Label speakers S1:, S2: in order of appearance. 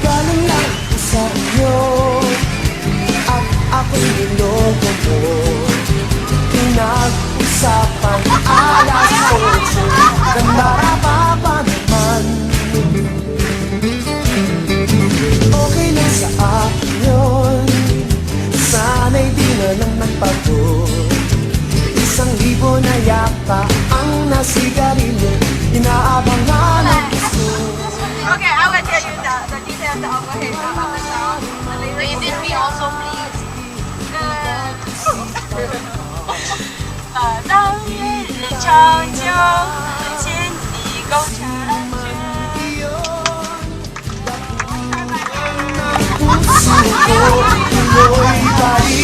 S1: Galing lang sa inyo at ako'y niloko mo. Pinag-usapan alas 8 na marapa naman. Okay lang sa akin yun, sana'y di na lang nagbago. 1,000 na yata ang nasigarilyo, inaabangan ang gusto.
S2: Okay, I will tell you the details of what happened. You did me also, please. 当夜里长久和千里共婵娟。
S1: Puso ko tuloy balik.